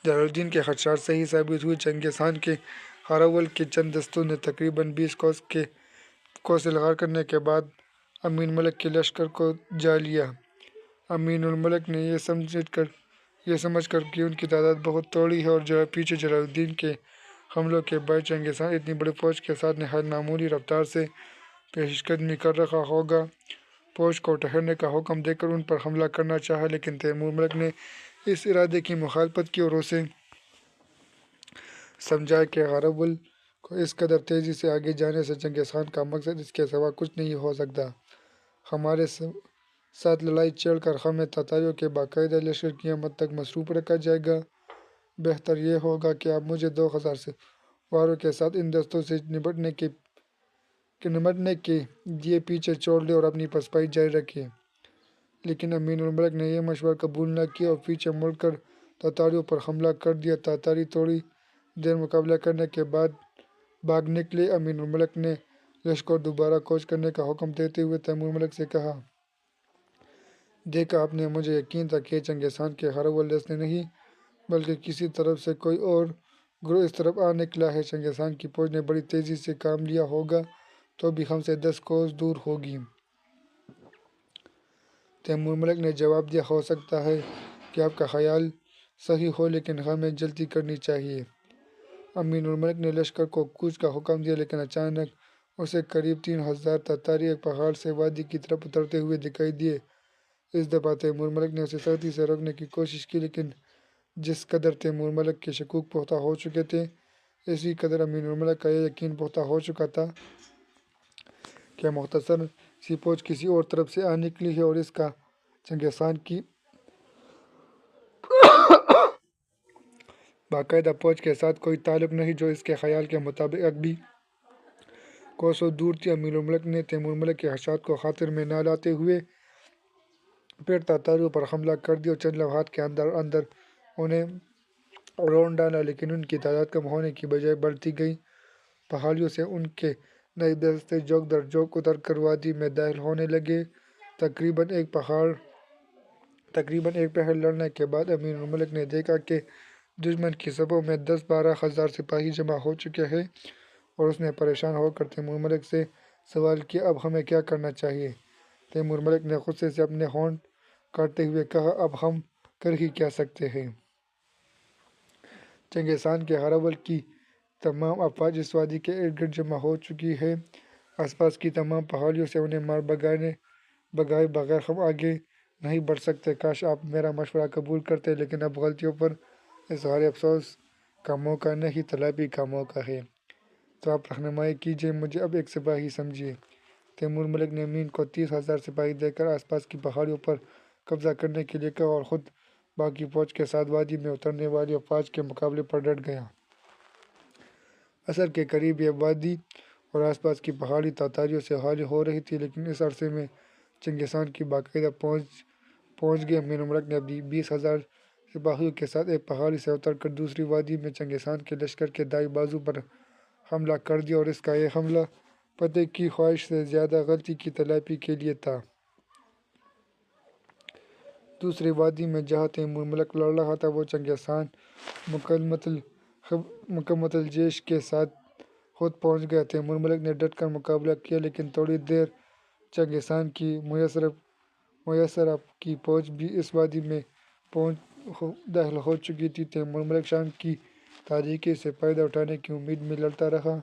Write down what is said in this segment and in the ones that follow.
جلال الدین کے خدشات صحیح ثابت ہوئے۔ چنگیز خان کے ہراول کے چند دستوں نے تقریباً 20 کوس الغار کرنے کے بعد امین الملک کے لشکر کو جا لیا۔ امین الملک نے یہ سمجھ کر کہ ان کی تعداد بہت تھوڑی ہے اور پیچھے جلال الدین کے حملوں کے باعث چنگیز خان اتنی بڑی فوج کے ساتھ نہایت معمولی رفتار سے پیش قدمی کر رہا ہوگا، فوج کو ٹھہرنے کا حکم دے کر ان پر حملہ کرنا چاہا، لیکن تیمور ملک نے اس ارادے کی مخالفت کی اور اسے سمجھایا کہ ہراول کو اس قدر تیزی سے آگے جانے سے چنگیز خان کا مقصد اس کے سوا کچھ نہیں ہو سکتا۔ ہمارے ساتھ لڑائی چھیڑ کر ہمیں تاتاریوں کے باقاعدہ لشکر کی آمد تک مصروف رکھا جائے گا۔ بہتر یہ ہوگا کہ آپ مجھے 2000 سواروں کے ساتھ ان دستوں سے نمٹنے کے لیے پیچھے چھوڑ لیں اور اپنی پسپائی جاری رکھیں۔ لیکن امین الملک نے یہ مشورہ قبول نہ کیا اور پیچھے مڑ کر تاتاریوں پر حملہ کر دیا۔ تاتاری تھوڑی دیر مقابلہ کرنے کے بعد بھاگ نکلے۔ امین الملک نے لشکر دوبارہ کوچ کرنے کا حکم دیتے ہوئے تیمور ملک سے کہا، دیکھا آپ نے، مجھے یقین تھا کہ چنگیز خان کے ہراول دستے نہیں بلکہ کسی طرف سے کوئی اور گروہ اس طرف آ نکلا ہے۔ چنگیز خان کی فوج نے بڑی تیزی سے کام لیا ہوگا تو بھی ہم سے 10 کوس دور ہوگی۔ تیمور ملک نے جواب دیا، ہو سکتا ہے کہ آپ کا خیال صحیح ہو لیکن ہمیں جلدی کرنی چاہیے۔ امین الملک نے لشکر کو کوچ کا حکم دیا، لیکن اچانک اسے قریب 3000 تاتاری ایک پہاڑ سے وادی کی طرف اترتے ہوئے دکھائی دیے۔ اس دفعہ تیمور ملک نے اسے سختی سے روکنے کی کوشش کی، لیکن جس قدر تیمور ملک کے شکوک پختہ ہو چکے تھے، اسی قدر امین الملک کا یہ یقین پختہ ہو چکا تھا کہ مختصر سی فوج کسی اور طرف سے آ نکلی ہے اور اس کا چنگیز خان کی باقاعدہ فوج کے ساتھ کوئی تعلق نہیں، جو اس کے خیال کے مطابق اب بھی کوسوں دور تھی۔ امین الملک نے تیمور ملک کے خدشات کو خاطر میں نہ لاتے ہوئے پھر تاتاریوں پر حملہ کر دیا اور چند لمحات کے اندر اندر انہیں رون ڈالا، لیکن ان کی تعداد کم ہونے کی بجائے بڑھتی گئی۔ پہاڑیوں سے ان کے نئے دستے جوک در جوک اتر کر وادی میں داخل ہونے لگے۔ تقریباً ایک پہر لڑنے کے بعد امین الملک نے دیکھا کہ دشمن کی صفوں میں 10-12 ہزار سپاہی جمع ہو چکے ہیں اور اس نے پریشان ہو کر تیمور ملک سے سوال کیا، اب ہمیں کیا کرنا چاہیے؟ تیمور ملک نے غصے سے اپنے ہونٹ کاٹتے ہوئے کہا، اب ہم کر ہی کیا سکتے ہیں؟ چنگیز خان کے ہراول کی تمام افواج اس وادی کے ارد گرد جمع ہو چکی ہیں۔ آس پاس کی تمام پہاڑیوں سے انہیں مار بھگائے بغیر ہم آگے نہیں بڑھ سکتے۔ کاش آپ میرا مشورہ قبول کرتے، لیکن اب غلطیوں پر اظہار افسوس کا موقع نہیں، تلافی کا موقع ہے۔ تو آپ رہنمائی کیجیے، مجھے اب ایک سپاہی سمجھیے۔ تیمور ملک نے امین کو 30,000 سپاہی دے کر آس پاس کی پہاڑیوں پر قبضہ کرنے کے لیے کہا اور خود باقی فوج کے ساتھ وادی میں اترنے والی افواج کے مقابلے پر ڈٹ گیا۔ عصر کے قریب یہ وادی اور آس پاس کی پہاڑی تاتاریوں سے خالی ہو رہی تھی، لیکن اس عرصے میں چنگیز خان کی باقاعدہ پہنچ گئی۔ امین الملک نے 20,000 سپاہیوں کے ساتھ ایک پہاڑی سے اتر کر دوسری وادی میں چنگیز خان کے لشکر کے دائیں بازو پر حملہ کر دیا اور اس کا یہ حملہ فتح کی خواہش سے زیادہ غلطی کی تلافی کے لیے تھا۔ دوسری وادی میں جہاں تیمور ملک لڑ رہا تھا، وہ چنگیز خان مکمل جیش کے ساتھ خود پہنچ گیا۔ تیمور ملک نے ڈٹ کر مقابلہ کیا، لیکن تھوڑی دیر چنگیز خان کی میسر کی فوج بھی اس وادی میں داخل ہو چکی تھی۔ تیمور ملک شام کی تاریکی سے فائدہ اٹھانے کی امید میں لڑتا رہا۔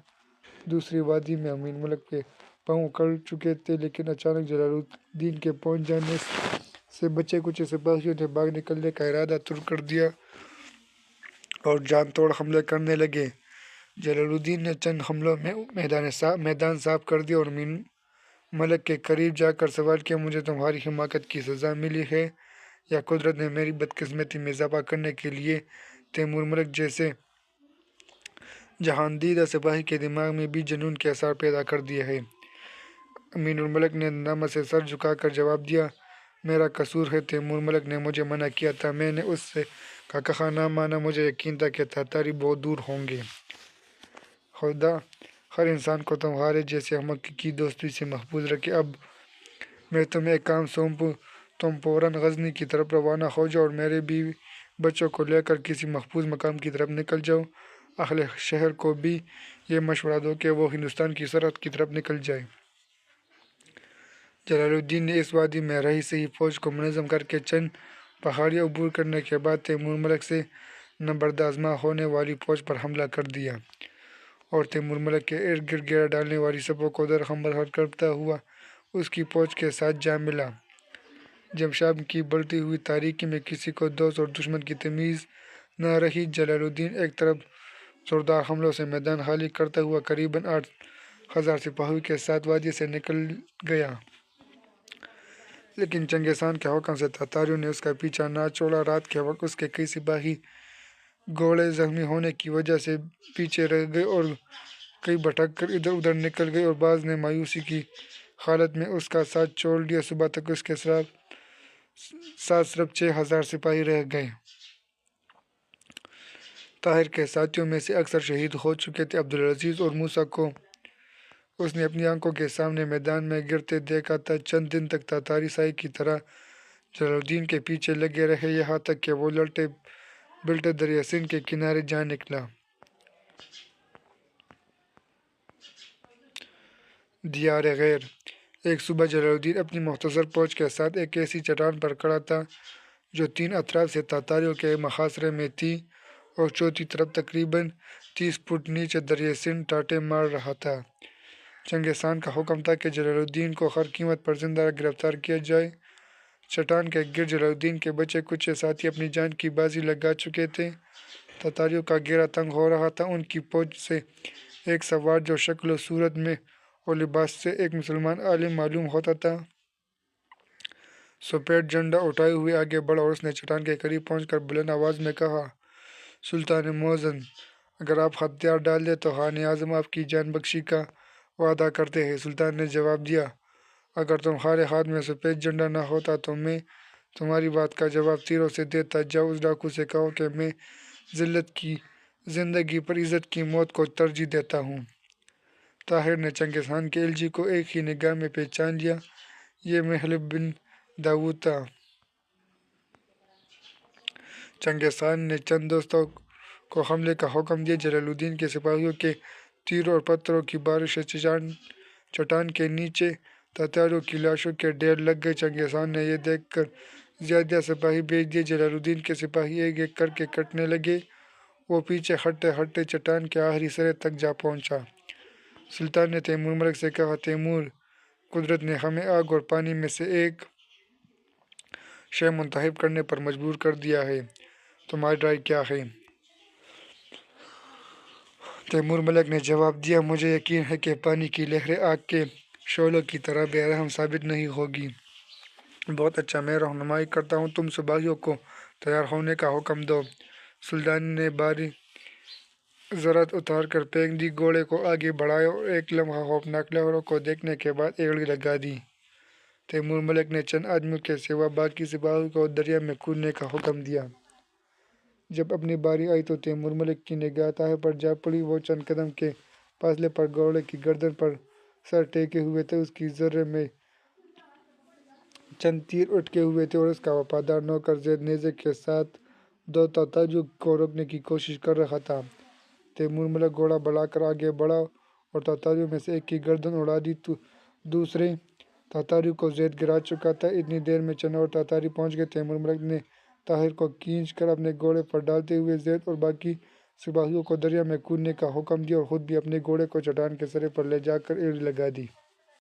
دوسری وادی میں امین ملک کے پاؤں اکڑ چکے تھے، لیکن اچانک جلال الدین کے پہنچ جانے سے بچے کچے سپاہیوں نے بھاگ نکلنے کا ارادہ ترک کر دیا اور جان توڑ حملے کرنے لگے۔ جلال الدین نے چند حملوں میں میدان صاف کر دیا اور امین ملک کے قریب جا کر سوال کیا، مجھے تمہاری حماقت کی سزا ملی ہے یا قدرت نے میری بدقسمتی میں اضافہ کرنے کے لیے تیمور ملک جیسے جہاندیدہ سپاہی کے دماغ میں بھی جنون کے آثار پیدا کر دیے ہیں؟ امین الملک نے ندامت سے سر جھکا کر جواب دیا، میرا قصور ہے۔ تیمور ملک نے مجھے منع کیا تھا، میں نے اس کا کہا نہ مانا، مجھے یقین تھا کہ تاتاری بہت دور ہوں گے۔ خدا ہر انسان کو تمہارے جیسے احمق کی دوستی سے محفوظ رکھے۔ اب میں تمہیں ایک کام سونپوں، تم فوراً غزنی کی طرف روانہ ہو جاؤ اور میرے بچوں کو لے کر کسی محفوظ مقام کی طرف نکل جاؤ۔ اہل شہر کو بھی یہ مشورہ دو کہ وہ ہندوستان کی سرحد کی طرف نکل جائیں۔ جلال الدین نے اس وادی میں رہی سہی فوج کو منظم کر کے چند پہاڑیاں عبور کرنے کے بعد تیمور ملک سے نبردآزما ہونے والی فوج پر حملہ کر دیا اور تیمور ملک کے ارد گرد گھیرا ڈالنے والی صفوں کو درہمبر کرتا ہوا اس کی فوج کے ساتھ جا ملا۔ جب شام کی بڑھتی ہوئی تاریکی میں کسی کو دوست اور دشمن کی تمیز نہ رہی، جلال الدین ایک طرف زوردار حملوں سے میدان خالی کرتا ہوا قریباً 8,000 سپاہیوں کے ساتھ وادی سے نکل گیا، لیکن چنگیز خان کے حکم سے تاتاریوں نے اس کا پیچھا نہ چھوڑا۔ رات کے وقت اس کے کئی سپاہی گھوڑے زخمی ہونے کی وجہ سے پیچھے رہ گئے اور کئی بھٹک کر ادھر ادھر نکل گئے اور بعض نے مایوسی کی حالت میں اس کا ساتھ چھوڑ دیا۔ صبح تک اس کے ساتھ صرف 6,000 سپاہی رہ گئے۔ طاہر کے ساتھیوں میں سے اکثر شہید ہو چکے تھے۔ عبدالعزیز اور موسیٰ کو اس نے اپنی آنکھوں کے سامنے میدان میں گرتے دیکھا تھا۔ چند دن تک تاتاری سائے کی طرح جلال الدین کے پیچھے لگے رہے، یہاں تک کہ وہ لڑتے بلٹے دریا سندھ کے کنارے جا نکلا۔ دیار غیر ایک صبح جلال الدین اپنی مختصر فوج کے ساتھ ایک ایسی چٹان پر کھڑا تھا جو 3 اطراف سے تاتاریوں کے محاصرے میں تھی اور چوتھی طرف تقریباً 30 فٹ نیچے دریائے سندھ ٹاٹے مار رہا تھا۔ چنگیز خان کا حکم تھا کہ جلال الدین کو ہر قیمت پر زندہ گرفتار کیا جائے۔ چٹان کے گرد جلال الدین کے بچے کچے ساتھی اپنی جان کی بازی لگا چکے تھے۔ تاتاریوں کا گھیرا تنگ ہو رہا تھا۔ ان کی فوج سے ایک سوار جو شکل و صورت میں اور لباس سے ایک مسلمان عالم معلوم ہوتا تھا، سفید جھنڈا اٹھائے ہوئے آگے بڑھا اور اس نے چٹان کے قریب پہنچ کر بلند آواز میں کہا، سلطان موزن، اگر آپ ہتھیار ڈال دیں تو خان اعظم آپ کی جان بخشی کا وعدہ کرتے ہیں۔ سلطان نے جواب دیا، اگر تمہارے ہاتھ میں سفید جھنڈا نہ ہوتا تو میں تمہاری بات کا جواب تیروں سے دیتا۔ جاؤ اس ڈاکو سے کہو کہ میں ذلت کی زندگی پر عزت کی موت کو ترجیح دیتا ہوں۔ طاہر نے چنگیز خان کے الجی کو ایک ہی نگاہ میں پہچان لیا، یہ محلب بن داؤد تھا۔ چنگیز خان نے چند دوستوں کو حملے کا حکم دیا۔ جلال الدین کے سپاہیوں کے تیروں اور پتھروں کی بارش سے چٹان کے نیچے تاتاریوں کی لاشوں کے ڈھیر لگ گئے۔ چنگیز خان نے یہ دیکھ کر زیادہ سپاہی بھیج دیے۔ جلال الدین کے سپاہی ایک ایک کر کے کٹنے لگے۔ وہ پیچھے ہٹتے ہٹتے چٹان کے آخری سرے تک جا پہنچا۔ سلطان نے تیمور ملک سے کہا، تیمور، قدرت نے ہمیں آگ اور پانی میں سے ایک شے منتخب کرنے پر مجبور کر دیا ہے، تمہاری رائے کیا ہے؟ تیمور ملک نے جواب دیا، مجھے یقین ہے کہ پانی کی لہریں آگ کے شعلوں کی طرح بے رحم ثابت نہیں ہوگی۔ بہت اچھا، میں رہنمائی کرتا ہوں، تم سپاہیوں کو تیار ہونے کا حکم دو۔ سلطان نے باری زرعت اتار کر پھینک دی، گھوڑے کو آگے بڑھایا اور ایک لمحہ خوفناک لہروں کو دیکھنے کے بعد ایڑی لگا دی۔ تیمور ملک نے چند آدمیوں کے سوا باقی سپاہیوں کو دریا میں کودنے کا حکم دیا۔ جب اپنی باری آئی تو تیمور ملک کی نگاہ طاہر پر جا پڑی۔ وہ چند قدم کے فاصلے پر گھوڑے کی گردن پر سر ٹیکے ہوئے تھے، اس کی زرے میں چند تیر اٹکے ہوئے تھے اور اس کا وفادار نوکر زید نیزے کے ساتھ 2 تاتاریوں کو روکنے کی کوشش کر رہا تھا۔ تیمور ملک گھوڑا بڑھا کر آگے بڑھا اور تاتاریوں میں سے ایک کی گردن اڑا دی۔ دوسرے تاتاری کو زید گرا چکا تھا۔ اتنی دیر میں چند اور تاتاری پہنچ گئے۔ تیمور ملک نے طاہر کو کھینچ کر اپنے گھوڑے پر ڈالتے ہوئے زید اور باقی سپاہیوں کو دریا میں کودنے کا حکم دیا اور خود بھی اپنے گھوڑے کو چٹان کے سرے پر لے جا کر ایڑی لگا دی۔